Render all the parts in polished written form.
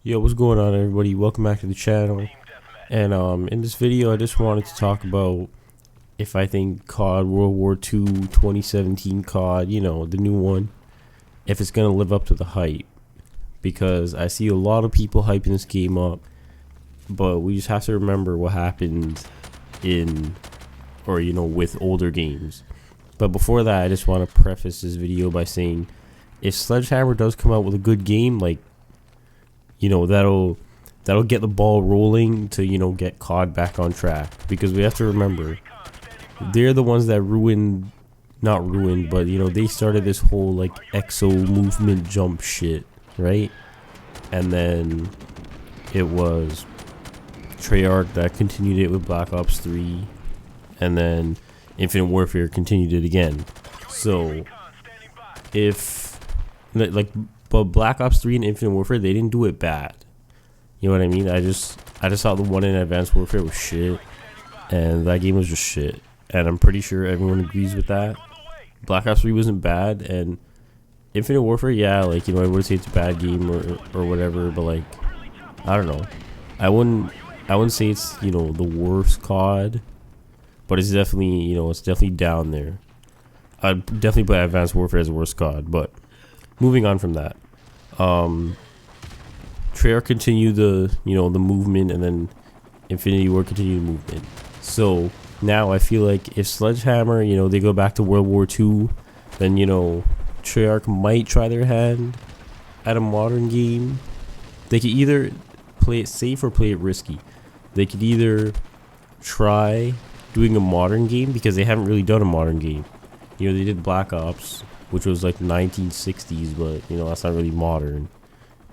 Yo, what's going on, everybody? Welcome back to the channel. And in this video, I just wanted to talk about if I think COD World War II 2017 COD, the new one, if it's gonna live up to the hype. Because I see a lot of people hyping this game up, but we just have to remember what happened with older games. But before that, I just want to preface this video by saying, if Sledgehammer does come out with a good game, that'll get the ball rolling to get COD back on track, because we have to remember they're the ones that not ruined, but they started this whole exo movement jump shit, right? And then it was Treyarch that continued it with Black Ops 3, and then Infinite Warfare continued it again. So but Black Ops 3 and Infinite Warfare, they didn't do it bad. You know what I mean? I just thought the one in Advanced Warfare was shit, and that game was just shit. And I'm pretty sure everyone agrees with that. Black Ops 3 wasn't bad, and Infinite Warfare, yeah, I wouldn't say it's a bad game or whatever, but I don't know. I wouldn't say it's the worst COD, but it's definitely down there. I'd definitely put Advanced Warfare as the worst COD, but moving on from that, Treyarch continued the movement, and then Infinity Ward continued the movement. So now I feel like if Sledgehammer, they go back to World War II, then Treyarch might try their hand at a modern game. They could either play it safe or play it risky. They could either try doing a modern game, because they haven't really done a modern game. They did Black Ops, which was 1960s, but that's not really modern.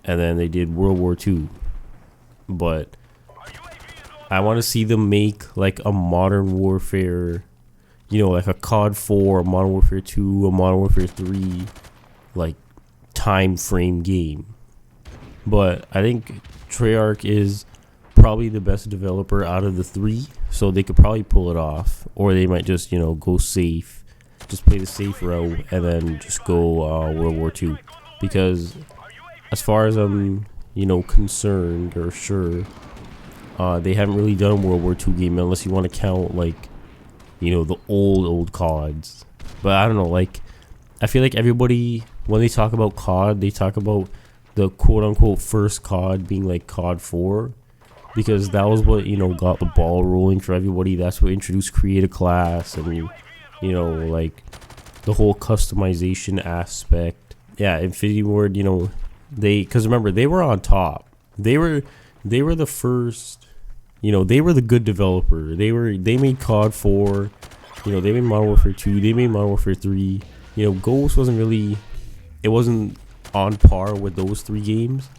And then they did World War II, but I want to see them make a modern warfare, like a COD 4, a Modern Warfare 2, a Modern Warfare 3, time frame game. But I think Treyarch is probably the best developer out of the three, so they could probably pull it off, or they might just go safe, just play the safe route, and then just go World War II. Because as far as I'm concerned, or sure, they haven't really done a World War II game, unless you want to count the old CODs. But I don't know, I feel like everybody, when they talk about COD, they talk about the quote-unquote first COD being COD 4, because that was what got the ball rolling for everybody. That's what introduced creative class, and the whole customization aspect. Yeah, Infinity Ward, because remember, they were on top. They were the first, they were the good developer. They made COD 4, they made Modern Warfare 2, they made Modern Warfare 3. Ghost wasn't on par with those three games,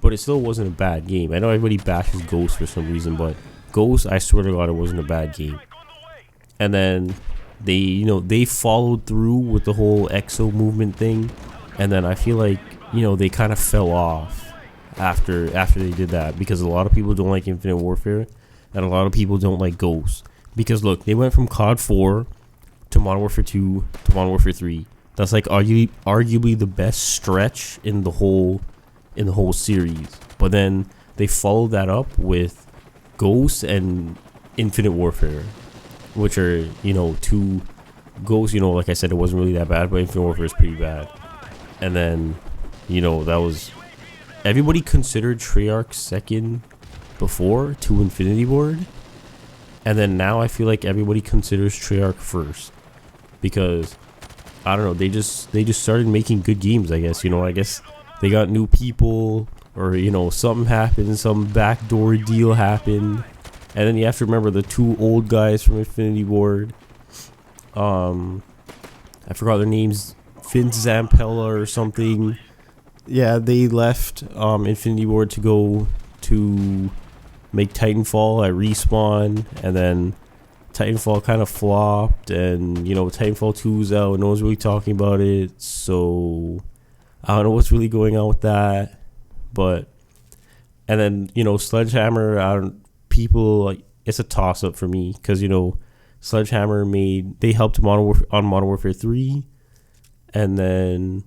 but it still wasn't a bad game. I know everybody bashes Ghost for some reason, but Ghost, I swear to God, it wasn't a bad game. And then they followed through with the whole EXO movement thing, and then I feel like they kind of fell off after they did that, because a lot of people don't like Infinite Warfare, and a lot of people don't like Ghost, because look, they went from COD 4 to Modern Warfare 2 to Modern Warfare 3. That's arguably the best stretch in the whole series. But then they followed that up with Ghost and Infinite Warfare, which are two. Ghost, like I said, it wasn't really that bad, but Infinite Warfare is pretty bad. And then that was, everybody considered Treyarch second before to Infinity Ward, and then now I feel like everybody considers Treyarch first, because I don't know, they just started making good games, I guess. I guess they got new people, or something happened, some backdoor deal happened, and then you have to remember the two old guys from Infinity Ward. I forgot their names, Vince Zampella or something. Yeah, they left Infinity Ward to go to make Titanfall at Respawn, and then Titanfall kind of flopped, and Titanfall 2's out, no one's really talking about it, so I don't know what's really going on with that. But and then Sledgehammer, people, it's a toss up for me, because Sledgehammer they helped on Modern Warfare 3, and then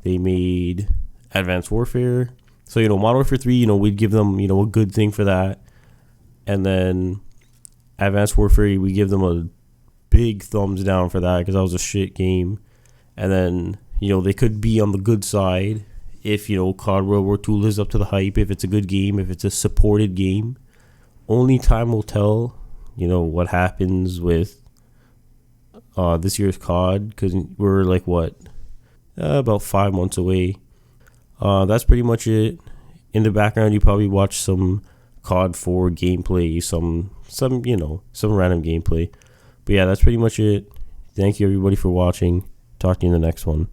they made Advanced Warfare, So, Modern Warfare 3, we'd give them, a good thing for that. And then Advanced Warfare, we give them a big thumbs down for that because that was a shit game. And then, they could be on the good side if, COD World War II lives up to the hype, if it's a good game, if it's a supported game. Only time will tell, what happens with this year's COD, because we're like, about 5 months away. That's pretty much it. In the background, you probably watch some COD 4 gameplay, some random gameplay. But yeah, that's pretty much it. Thank you everybody for watching. Talk to you in the next one.